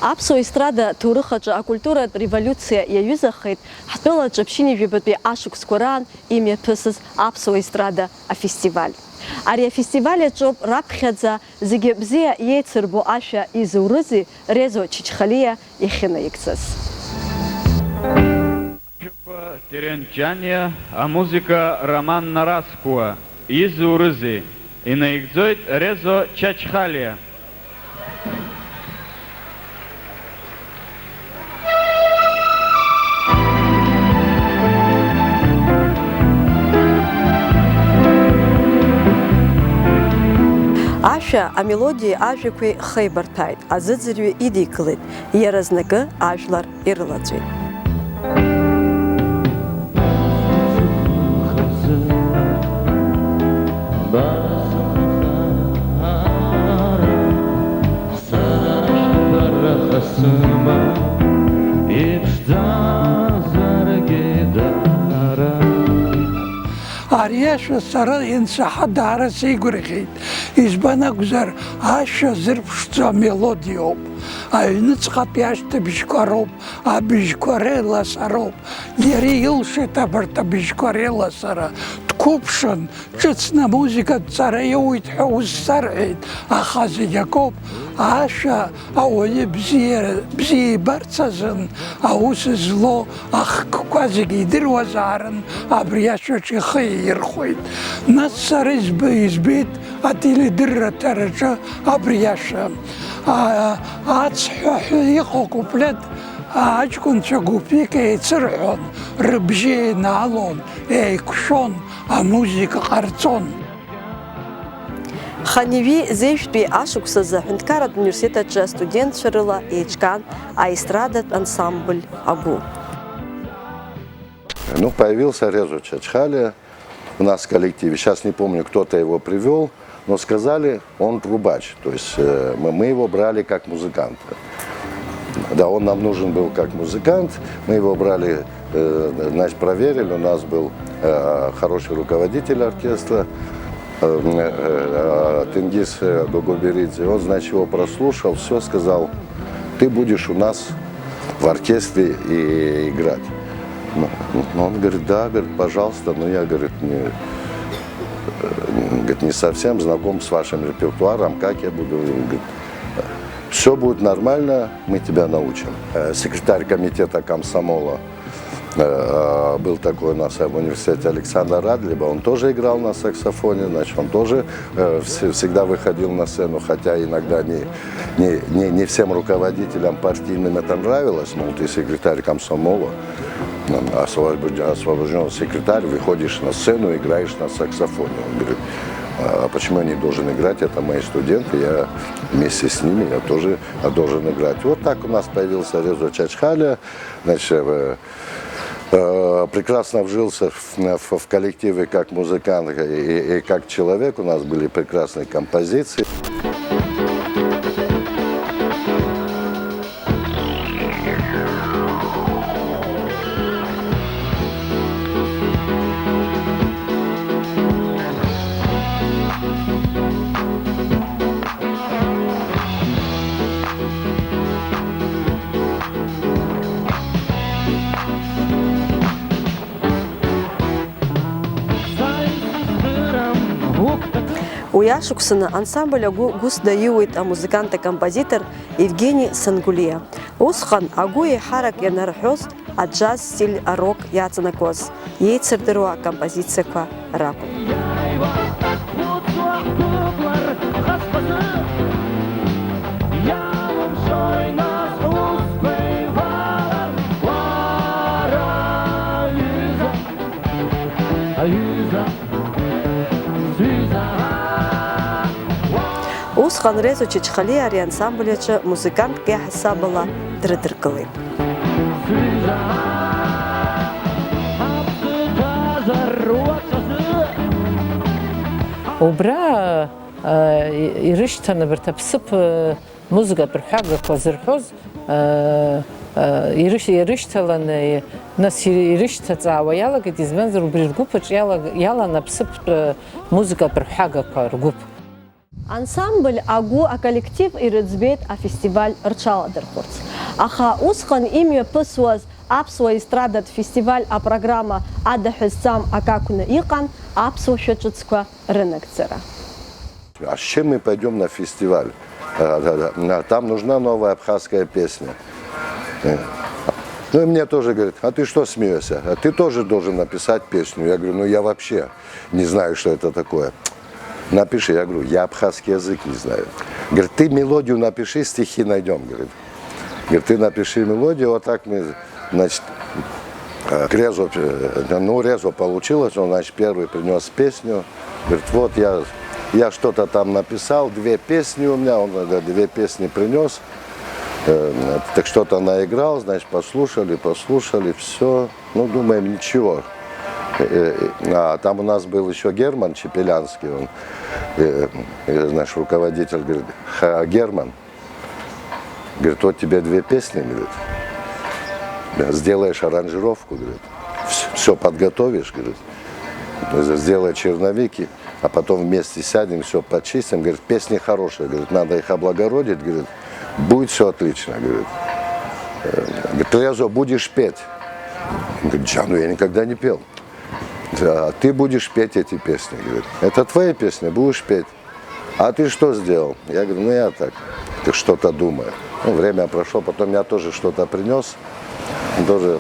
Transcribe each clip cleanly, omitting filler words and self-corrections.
Аԥсуа естрада ҭоурыхаҿы акультуратә револиуциа иаҩызахеит ҳтәылаҿы ԥшьыни жәабатәи ашықәсқәа раан имҩаԥысыз аԥсуа естрада афестиваль. Ари афестиваль аҿоуп раԥхьаӡа зегьы бзиа иеицырбо ашәа изурызи Резо Чачхалиа иахьынаигӡаз. Теренчания, а музыка Роман Нараскуа. Изурызи. Инаигӡоит Резо Чачхалиа. Ашәа амелодиеи ажәақәеи хеибарҭәааит, азыӡырҩы идикылеит, иара знакы ажәлар ирылаҵәеит. Ариашәа сара иансаҳа даара сеигәырӷьеит, избан акәзар ашәа зырԥшӡо амелодиоуп, аҩныҵҟатәи ашьҭыбжьқәа роуп, абжьқәа реиласароуп, иара илшеит абарҭ абжьқәа реиласара, дқәыԥшын, ҿыцны амузикатә ҵара иоуит ҳәа ус сарҳәеит, аха зегь акоуп, ашәа ауаҩы бзиа ибарц азын аус зло ахкқәа зегьы идыруазаарын, абри ашәаҿы ихы иаирхәеит. Нас сара избеит ателедырраҭараҿы абри ашәа. Ацҳәаҳәа иҟоу куплет аҷкәынцәа гәыԥҩык еицырҳәон, рыбжьы еинаалон, еиқәшәон, амузика ҟарҵон. Ханеви зеижәтәи ашықәсазы Аҳәынҭқарратә университет аҿы студентцәа рыла еиҿкаан аестрадатә ансамбль агәы. Ну, появился Резо Чачхалиа у нас в коллективе. Сейчас не помню, кто-то его привел, но сказали, он трубач. То есть мы его брали как музыканта. Да, он нам нужен был как музыкант. Мы его брали, значит, проверили. У нас был хороший руководитель оркестра, Тенгиз Гогоберидзе. Он, значит, его прослушал, все сказал, ты будешь у нас в оркестре и играть. Он говорит, да, говорит, пожалуйста, но я, говорит, не совсем знаком с вашим репертуаром, как я буду, говорит, все будет нормально, мы тебя научим. Секретарь комитета комсомола был такой у нас в университете Александр Радлиба, он тоже играл на саксофоне, значит, он тоже всегда выходил на сцену, хотя иногда не всем руководителям партийным это нравилось, но ты секретарь комсомола, освобожденный секретарь, выходишь на сцену, играешь на саксофоне. Он говорит, а почему я не должен играть, это мои студенты, я вместе с ними, я тоже должен играть. Вот так у нас появился Резо Чачхалиа, значит, прекрасно вжился в коллективе как музыкант и как человек, у нас были прекрасные композиции. Уи ашықәсаны ансамбль агәы гәыс даиуеит амузыкант акомпозитор Евгений Сангулиа. Усҟан агәы еиҳарак ианарҳәоз аџьаз стиль арок иаҵанакуаз иеицырдыруа акомпозициақәа ракәын. Усҟан Резо Чачхалиа ари ансамбль аҿы музыкантк иаҳасабала дрыдыркылеит. Убра ирышьҭан абарҭ аԥсыԥ музыкатә рҳәагақәа зырҳәоз ирышьҭаланы нас ирышьҭаҵаауа иалагеит, избанзар убри ргәыԥ аҿы иалан аԥсыԥтә музыкатә рҳәагақәа ргәыԥ. Ансамбль агәы аколлектив ирыӡбеит афестиваль рҽаладырхәырц. Аха усҟан имҩаԥысуаз аԥсуа естрадатә фестиваль апрограмма адаҳәызҵам акакәны иҟан аԥсуа ҿыцқәа рынагӡара. А с чем мы пойдем на фестиваль? Там нужна новая абхазская песня. Ну и мне тоже говорят, а ты что смеешься? А ты тоже должен написать песню. Я говорю, ну я вообще не знаю, что это такое. Напиши. Я говорю, я абхазский язык не знаю. Говорит, ты мелодию напиши, стихи найдем. Говорит, ты напиши мелодию, вот так мы, значит, Резо получилось, он, значит, первый принес песню. Говорит, вот я что-то там написал, 2 песни у меня, он 2 песни принес. Так что-то наиграл, значит, послушали, все. Ну, думаем, ничего. А там у нас был еще Герман Чепелянский, он, наш руководитель, говорит, Герман, говорит, вот тебе 2 песни, говорит, сделаешь аранжировку, говорит, все подготовишь, говорит, сделай черновики, а потом вместе сядем, все почистим, говорит, песни хорошие, говорит, надо их облагородить, говорит, будет все отлично, говорит. Говорит, Резо, будешь петь? Говорит, ну я никогда не пел. А ты будешь петь эти песни, говорит. Это твои песни, будешь петь. А ты что сделал? Я говорю, ну я так, ты что-то думаю. Ну, время прошло, потом я тоже что-то принес. Тоже,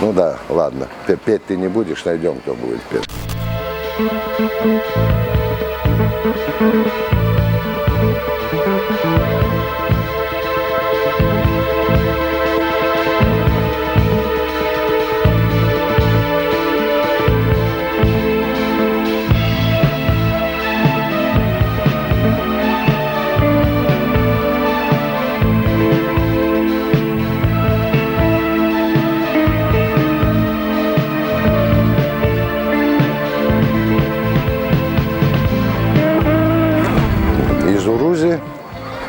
ну да, ладно, петь ты не будешь, найдем, кто будет петь.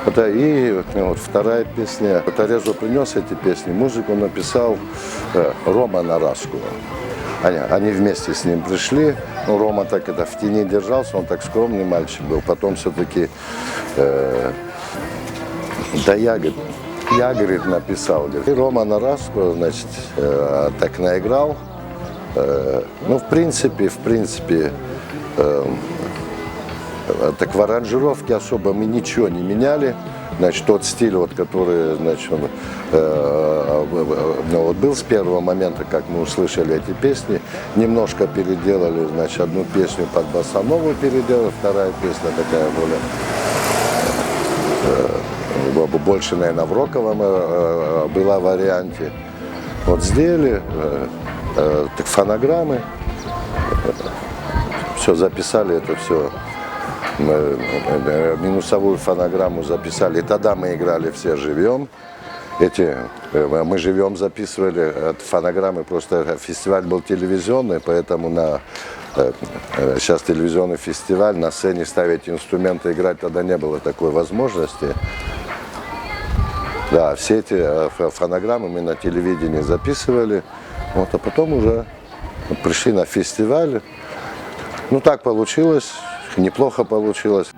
Это и вот вторая песня. Это Резо принес эти песни, музыку написал Рома Нараскова. Они вместе с ним пришли. Ну, Рома так это в тени держался, он так скромный мальчик был. Потом все-таки, да я, говорит, написал. Говорит. И Рома Нараскова, значит, так наиграл. Ну, в принципе, так в аранжировке особо мы ничего не меняли. Значит, тот стиль, вот, который, значит, он, вот был с первого момента, как мы услышали эти песни, немножко переделали, значит, одну песню под босанову переделали, вторая песня такая более, больше, наверное, в роковом была варианте. Вот сделали так, фонограммы, все записали, это все. Минусовую фонограмму записали. И тогда мы играли все живьем. Мы живьем записывали от фонограммы. Просто фестиваль был телевизионный, поэтому сейчас телевизионный фестиваль, на сцене ставить инструменты, играть тогда не было такой возможности. Да, все эти фонограммы мы на телевидении записывали. Вот, а потом уже пришли на фестиваль. Ну так получилось. Неплохо получилось.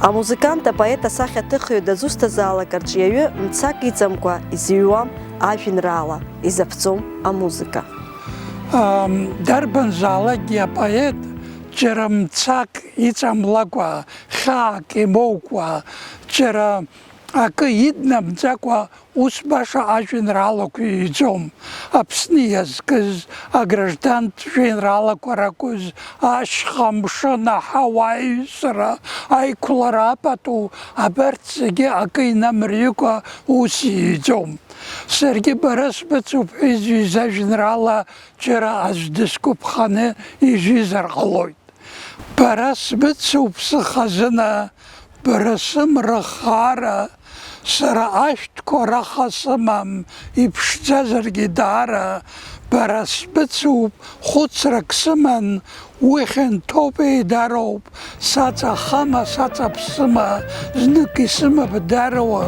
Амузыкант апоет асахьа аҭыхҩы дазусҭазаалак арҿиаҩы мцак иҵамкәа изыҩуам ажәеинраала, изаԥҵом амузыка. Дарбанзаалакгьы апоет џьара мцак иҵамлакәа, хьаак имоукәа, џьара акы иднамҵакәа ус баша ажәеинраалақәа иҩӡом. Аԥсны иазкыз, аграждантә жәеинраалақәа ракәыз, ашьха, амшын, аҳауа аҩсра, аиқәлара апату, абарҭ зегьы акы инамырҩыкәа ус иҩӡом. Саргьы бара сбыцуп ҳәа изҩыз ажәеинраала џьара аӡә дысгәаԥханы ижәызар ҟалоит. Бара сбыцуп сыхазына, бара сымра хаара, сара ашәҭқәа раха сымам, иԥшӡазаргьы даара, бара сбыцуп, хәыцрак сыман, уи хьанҭоуп еидароуп, саҵахама, саҵаԥсыма, знык исымап даруа.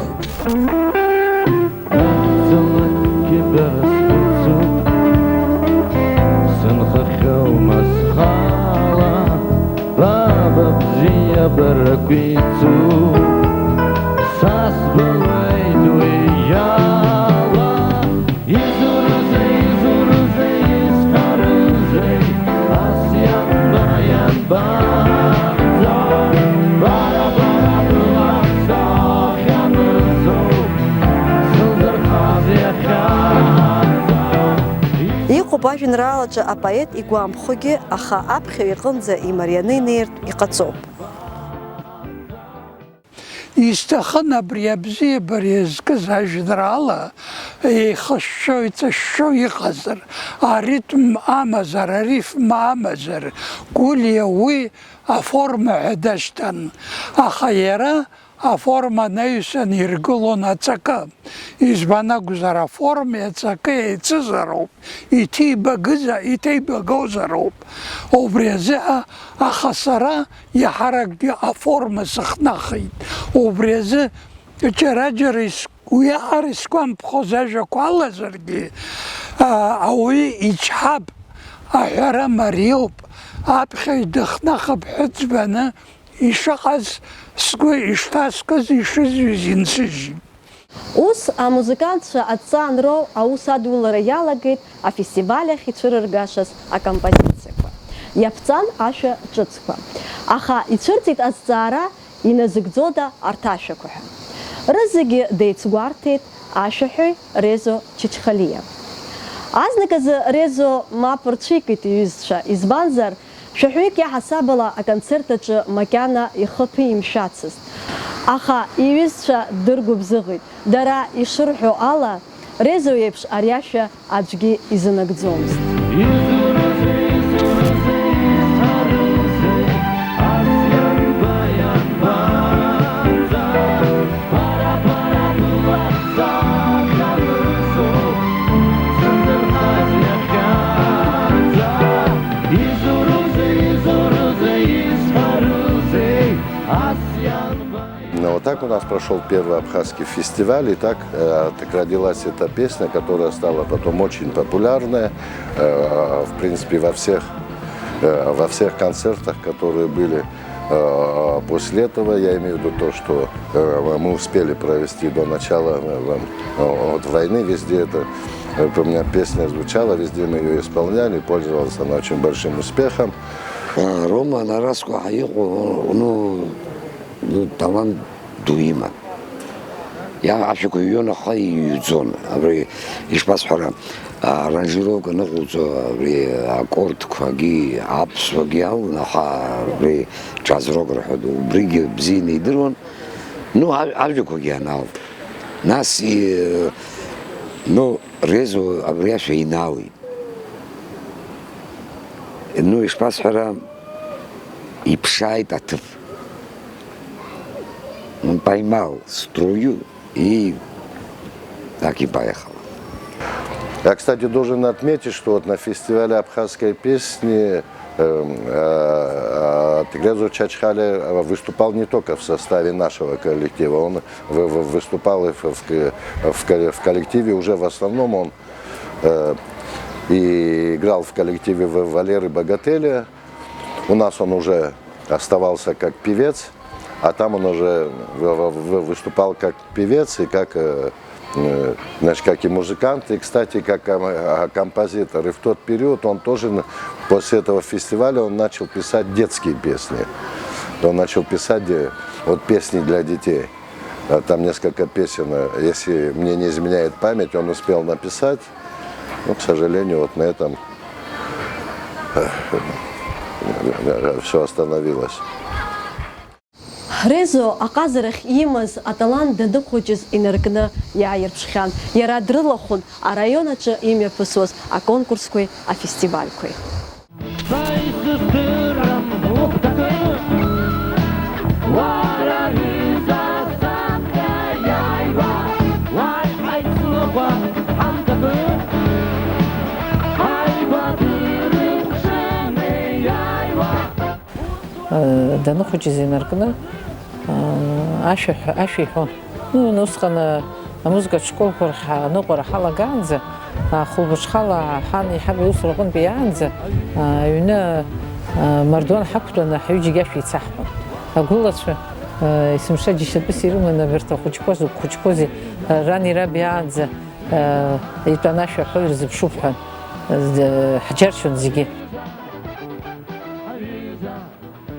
Иҟоуп ажәеинраалаҿы апоет игәамԥхогьы, аха аԥхьаҩ иҟынӡа имарианы инеиртә иҟаҵоуп. Исҭахын абри абзиабара иазкыз ажәеинраала еихашәшәо, иҵашәшәо иҟазар, аритм амазар, арифм амазар, Гәлиа уи аформа ҳәа дашьҭан, аха иара аформа наҩсан иргылон аҵакы. Избан акәзар, аформеи аҵакы еицызароуп, иҭеибагозароуп. Убри азыҳәа аха сара иаҳаракгьы аформа сыхнахит. Убри азы џьара-џьара уиаҟара исгәамԥхоз ажәақәа алазаргьы, ауаҩы ичҳап, аҳәара мариоуп, аԥхьаҩ дыхнахып ҳәыӡбаны ишыҟаз сгәы ишҭаскыз ишызҩыз инсыжьит. Ус амузыкантцәа адҵаанроу аус адулара иалагеит афестиваль ахь ицәырыргашаз акомпозициақәа. Иаԥҵан ашәа ҿыцқәа. Аха ицәырҵит азҵаара иназыгӡода арҭ ашәақәа ҳәа. Рызегьы деицгәарҭеит ашәаҳәаҩ Резо Чачхалиа. Азныказы Резо мап рцәикит иҩызцәа, избанзар шәаҳәаҩык иаҳасабала аконцерт аҿы макьана ихы ҭимшәацызт. Аха иҩызцәа дыргәыбзыӷит. Дара ишырҳәо ала, Резо иеиԥш ари ашәа аӡәгьы изынагӡомызт. Вот так у нас прошел первый абхазский фестиваль, и так родилась эта песня, которая стала потом очень популярная, в принципе, во всех концертах, которые были после этого. Я имею в виду то, что мы успели провести до начала войны, везде это у меня песня звучала, везде мы ее исполняли, пользовалась она очень большим успехом. Рома Нараску талант дуима. Я ашку юна хай юзон. Абри ишпасхара аранжировка нахуцо абри аккорд кваги апсваги алнаха абри джаз-рок раходу бриги бзини дрон. Ну авжуко гянал. Нас и ну Резо абриаше инауи. Ну ишпасхара и пшайт атып. Он поймал струю и так и поехал. Я, кстати, должен отметить, что вот на фестивале абхазской песни Резо Чачхалия выступал не только в составе нашего коллектива, он выступал и в коллективе уже в основном он и играл в коллективе Валеры Богателя. У нас он уже оставался как певец, а там он уже выступал как певец и как, значит, как и музыкант, и, кстати, как композитор. И в тот период он тоже, после этого фестиваля, он начал писать детские песни. Он начал писать вот песни для детей. Там несколько песен, если мне не изменяет память, он успел написать. Но, к сожалению, вот на этом все остановилось. Резо аҟазарахь имаз аталант даныхәыҷыз инаркны иааирԥшхьан. Иара дрылахәын араион аҿы имҩаԥысуаз аконкурсқәеи афестивальқәеи. даныхәыҷыз инаркны ашәа иҳәон. Усҟан амузыкатә школқәа рахь аныҟәара ҳалагаанӡа, хәылбыҽхала ҳан иҳаб иусура аҟынтәи иаанӡа, аҩны мардуан ҳақәтәаны ҳҩыџьегьы ашәа еицаҳҳәон. Агәылацәа есымша џьашьатәыс ирыманы абарҭ ахәыҷқәа зықәхәыҷқәози рани раби аанӡа итәаны ашәа аҳәо ирзыԥшуп ҳәа ҳџьаршьон зегьы.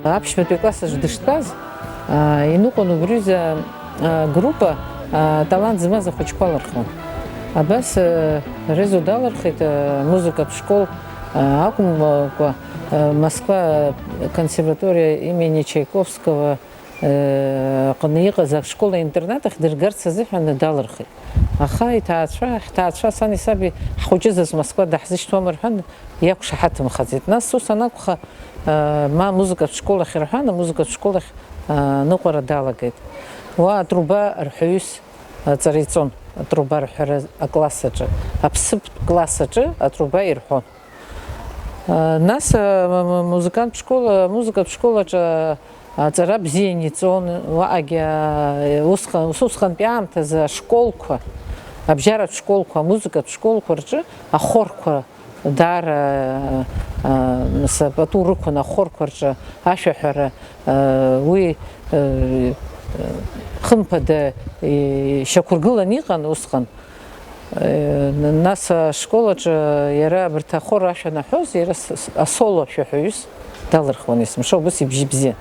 Аԥшьбатәи класс аҿы дыштәаз, иныҟәон убриазы группа талант змаз ахәыҷқәа лырхон. Абас Резо далырхит музыкатә школ акәымкәа Москва консерватория имени Чайковского аҟны иҟаз ашкола-интернат ахь дыргарц азыҳәан далырхит. Аха ҳҭаацәа сани саби ҳхәыҷызаз Москва даҳзышьҭуам рҳәан иақәшаҳаҭымхаӡеит. Нас ус анакәха ма музыкатә школ ахь рҳәан, амузыкатә школ ахь ныҟәара далагеит. Уа атруба рҳәаҩыс ҵара иҵон, атруба рҳәара акласс аҿы, аԥсыԥтә класс аҿы атруба ирҳәон. Нас музыкатә школаҿы аҵара бзиан иҵон, уаҟагьы усҟантәи аамҭазы ашколқәа, абжьаратә школқәа, амузыкатә школқәа рҿы ахорқәа даара пату рықәын, ахорқәа рҿы ашәаҳәара уи хымԥада ишьақәыргылан иҟан усҟан. Нас ашколаҿы иара абарҭ ахор ашәа анаҳәоз, иара асоло ашәаҳәаҩыс далырхуан есымша, убас ибжьы бзиан.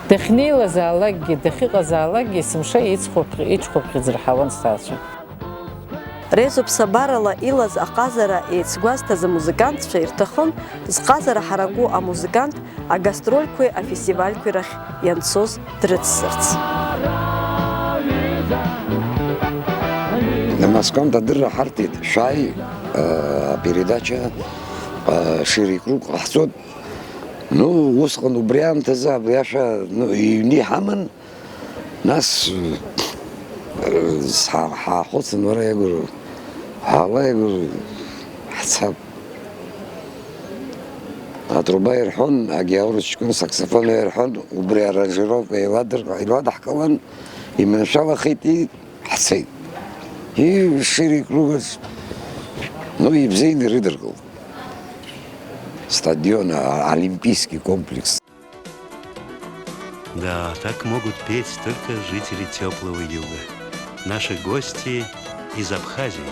Дахьнеилазаалакгьы, дахьыҟазаалакгьы есымша иҽхәаԥхьыӡ рҳауан сҭаацәа. Резо ԥсабарала илаз аҟазара еицгәазҭаз амузыкантцәа ирҭахын зҟазара ҳараку амузыкант агастрольқәеи афестивальқәеи рахь ианцоз дрыццарц. На Москве дадырра ҳарҭеит, шәааи апередача шири круг ҟаҳҵоит. Усҟан убри аамҭазы абри ашәа иҩны иҳаман, нас ҳаахәыцын, уара иагәыру, ҳаала иагәыру, ҳцап. Атруба ирҳәон, агьааурыҷкәын саксофон ирҳәон, убри аранжировка иладаҳкылан, иманшәалахеит, ҳцеит. Шири кругаз ибзеин ирыдыркылт. Стадион, олимпийский комплекс. Да, так могут петь только жители теплого юга. Наши гости из Абхазии.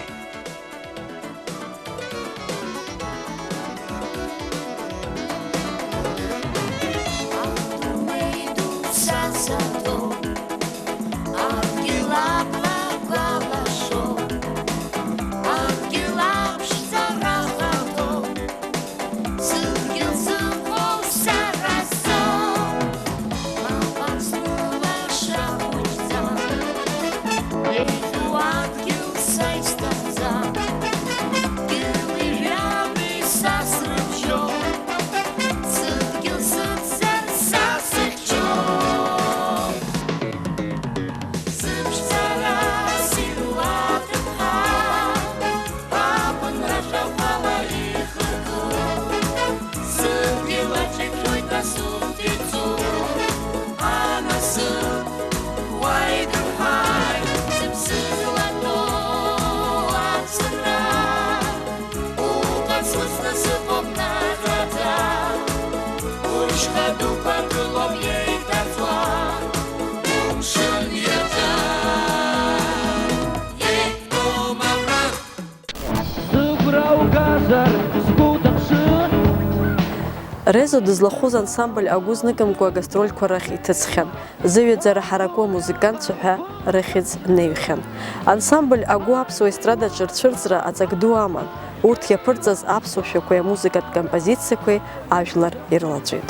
Резо дызлахәыз ансамбль агәы зныкымкәа агастрольқәа рахь иҭыҵхьан, зыҩаӡара ҳараку амузыкантцәа ҳәа рыхьӡ неиҩхьан. Ансамбль агәы аԥсуа естрадаҿы рцәырҵра аҵак ду аман, урҭ иаԥырҵаз аԥсуа шәақәеи амузыкатә композициақәеи ажәлар ирылаҵәеит.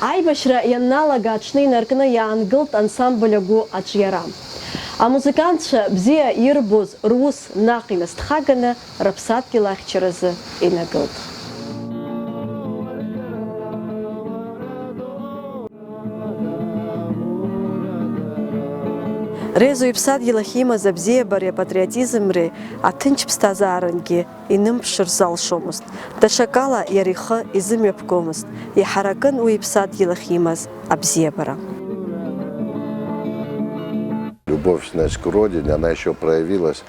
Аибашьра ианналага аҽны инаркны иаангылт ансамбль агәы аҿиара. Амузыкантцәа бзиа ирбоз рус наҟ инасҭхаганы рыԥсадгьыл ахьчаразы инагылт. Резо иԥсадгьыл ахь имаз абзиабареи апатриотизмреи аҭынч ԥсҭазаарангьы инымԥшыр залшомызт. Даҽакала иара ихы изымҩаԥгомызт. Иҳаракын уи иԥсадгьыл ахь имаз абзиабара. Любовь, значит, к родине, она еще проявилась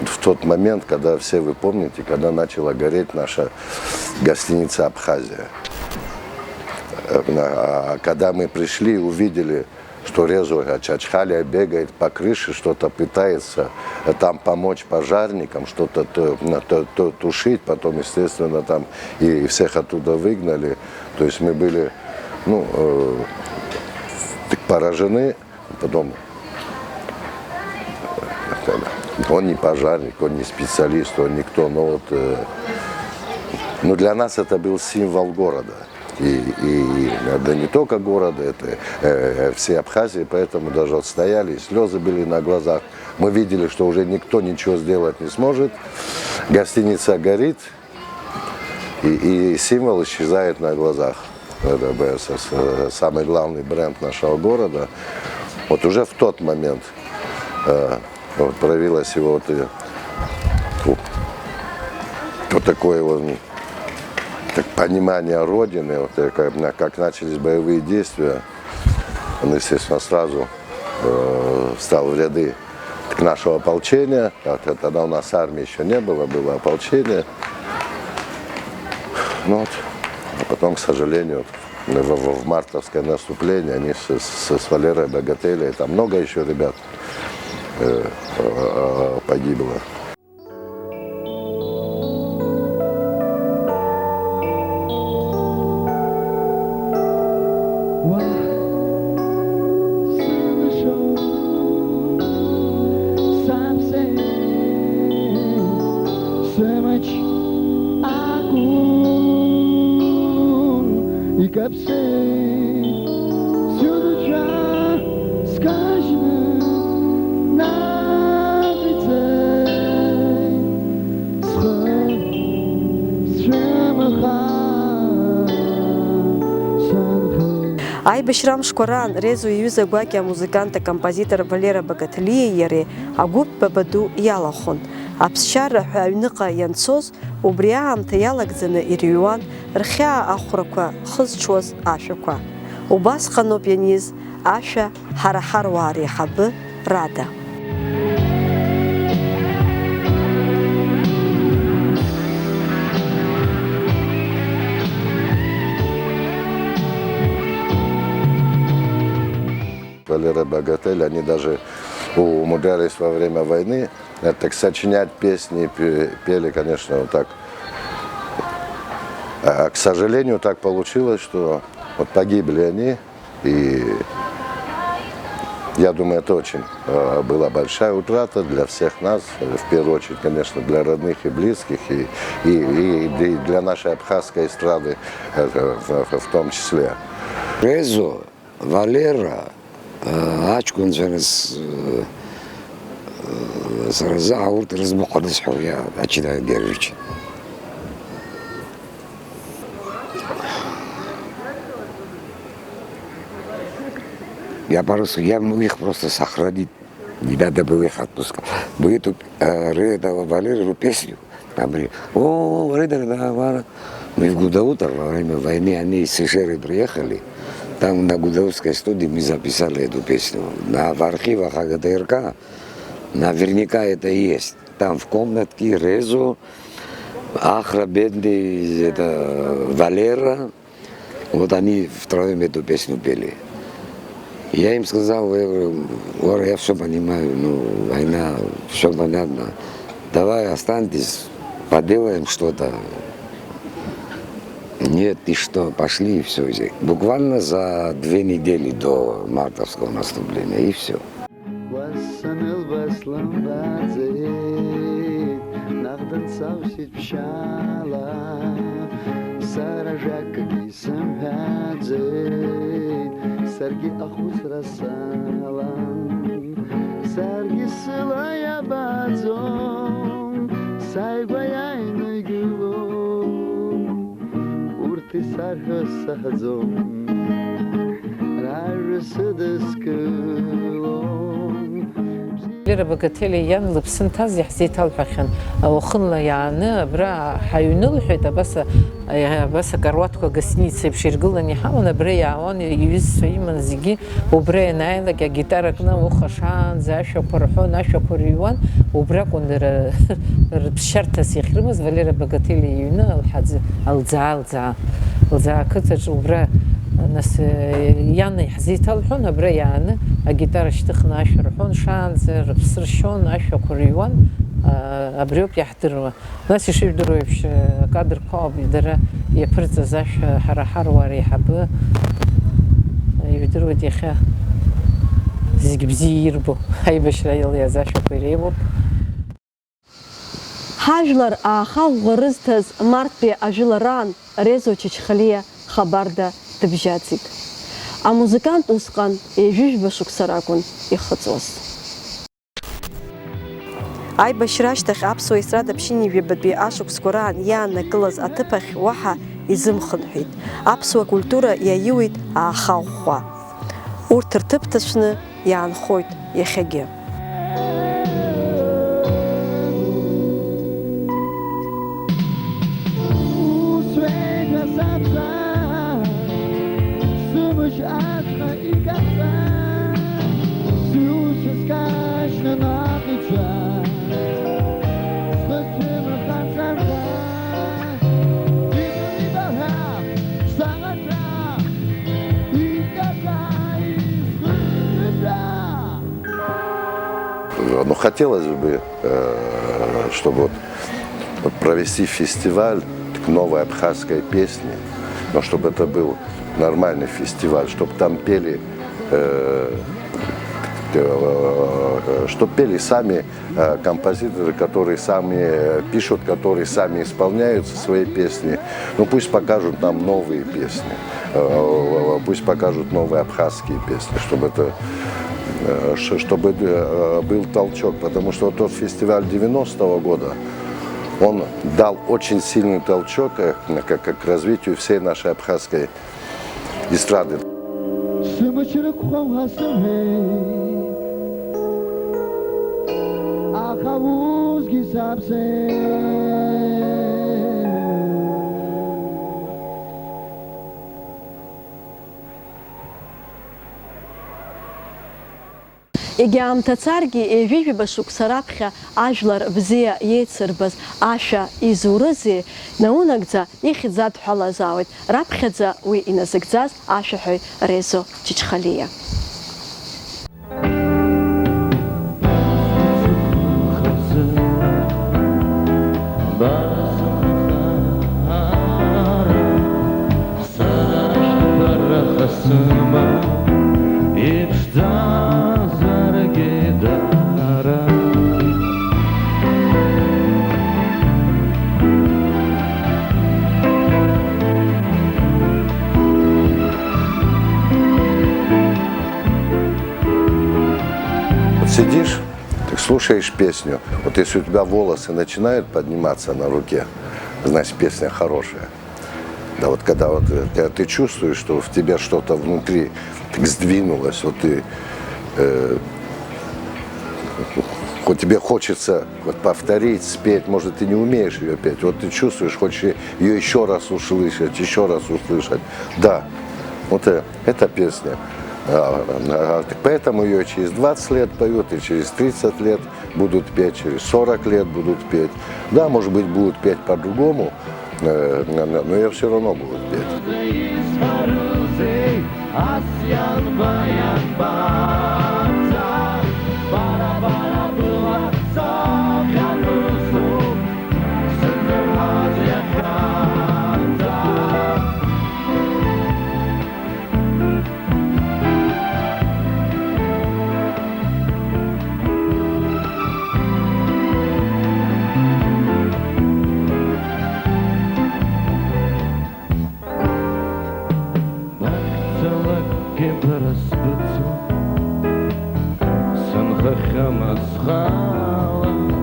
в тот момент, когда, все вы помните, когда начала гореть наша гостиница «Абхазия». Когда мы пришли и увидели, что Резо Чачхалия бегает по крыше, что-то пытается там помочь пожарникам, что-то тушить, потом, естественно, там и всех оттуда выгнали. То есть мы были поражены, потом он не пожарник, он не специалист, он никто, но для нас это был символ города. И да не только города, это все Абхазии, поэтому даже стояли, и слезы были на глазах. Мы видели, что уже никто ничего сделать не сможет. Гостиница горит, и символ исчезает на глазах. Это самый главный бренд нашего города. Вот уже в тот момент проявилось его вот такое вот понимание Родины, вот, как начались боевые действия, он, естественно, сразу встал в ряды к нашего ополчения. Тогда у нас армии еще не было, было ополчение. А потом, к сожалению, в мартовское наступление они с Валерой Богателей, там много еще ребят погибло. Аибашьрамшқәа раан Резо иҩыза гәакьа амузыкант акомпозитор Валера Багаҭлиеи иареи агәыԥ бабаду иалахон. Аԥсшьара ҳәа аҩныҟа ианцоз, убри аамҭа иалагӡаны ирыҩуан рхьаа ахәрақәа хызҽуаз ашәақәа. Убасҟаноуп ианиз ашәа ҳара ҳаруаа реиҳабы Рада. Валера Богатель, они даже умудрялись во время войны так сочинять песни, пели, конечно, вот так. А, к сожалению, так получилось, что вот погибли они, и я думаю, это очень была большая утрата для всех нас, в первую очередь, конечно, для родных и близких, и для нашей абхазской эстрады в том числе. Резо, Валера, Ачкун зараза урт разбухались я начинаю держать. Я мог их просто сохранить, не надо было их отпускать. Мы эту Валеру песню, там были, мы в Гудаутар во время войны, они из Сешеры приехали. Там на Гудаутской студии мы записали эту песню. В архивах АГТРК наверняка это есть. Там в комнатке Резо, Ахра, Бедный, это Валера. Вот они втроем эту песню пели. Я им сказал, я все понимаю, война, все понятно. Давай останьтесь, поделаем что-то. Нет, и что, пошли, и все. Буквально за 2 недели до мартовского наступления, и все. Sarhos sahazom, rarus deskulom, Лера Багатели Ян лыԥсынҭаз иаҳзеиҭалҳәахьан уахынла иааны абра ҳаҩнылҳәеит абас акаруаҭқәа гостиница еиԥш иргыланы иҳаман абра иаауан иҩызцәа иман зегьы убра ианааилак агитара кны уха шаанӡа ашәақәа рҳәон ашәақәа рыҩуан убра акәын рыԥсшьарҭас иахьрымаз Валера Багатели иҩны Алӡаа ақыҭаҿ убра нас иан иаҳзеиҭалҳәон абра иааны агитара шьҭыхны ашәа рҳәон шаанӡа рыԥсы ршьон ашәақәа рыҩуан абриоуп иаҳдыруа нас ишыжәдыруа еиԥш акадрқәа ауп дара иаԥырҵаз ашәа ҳара ҳаруаа реиҳабы ижәдыруеит иахьа зегьы бзиа ирбо аибашьра илиаз ашәақәа иреиуоуп. Ҳажәлар аахаӷәӷәа рызҭаз марттәи ажәылараан Резо Чачхалиа Хабарда дыбжьаӡит. Амузыкант усҟан еижәыжәба шықәса ракәын ихыҵуаз. Аибашьра ашьҭахь аԥсуа естрада ԥшьынҩажәабатәи ашықәсқәа раан иааннакылаз аҭыԥахь уаҳа изымхынҳәит. Аԥсуа культура иаиуит аахаӷәӷәа. Урҭ рҭыԥ ҭацәны иаанхоит иахьагьы. Но хотелось бы, чтобы вот провести фестиваль новой абхазской песни, но чтобы это был нормальный фестиваль, чтобы там пели, чтобы пели сами композиторы, которые сами пишут, которые сами исполняют свои песни. Ну пусть покажут нам новые песни, пусть покажут новые абхазские песни, чтобы был толчок, потому что тот фестиваль 90-го года, он дал очень сильный толчок к развитию всей нашей абхазской эстрады. Егьаамҭацаргьы еижәыжәаба шықәса раԥхьа ажәлар бзиа иеицырбаз ашәа изурызеи наунагӡа ихьӡ адҳәалазаауеит раԥхьаӡа уи иназыгӡаз ашәаҳәаҩ Резо Чачхалиа. Сидишь, так слушаешь песню. Вот если у тебя волосы начинают подниматься на руке, значит песня хорошая. Да, вот когда вот ты чувствуешь, что в тебе что-то внутри так сдвинулось, вот ты хоть тебе хочется вот повторить, спеть, может ты не умеешь ее петь, вот ты чувствуешь, хочешь ее еще раз услышать. Да, вот эта песня. Поэтому ее через 20 лет поют, и через 30 лет будут петь, через 40 лет будут петь. Да, может быть, будут петь по-другому, но ее все равно будут петь. Sankhama skhala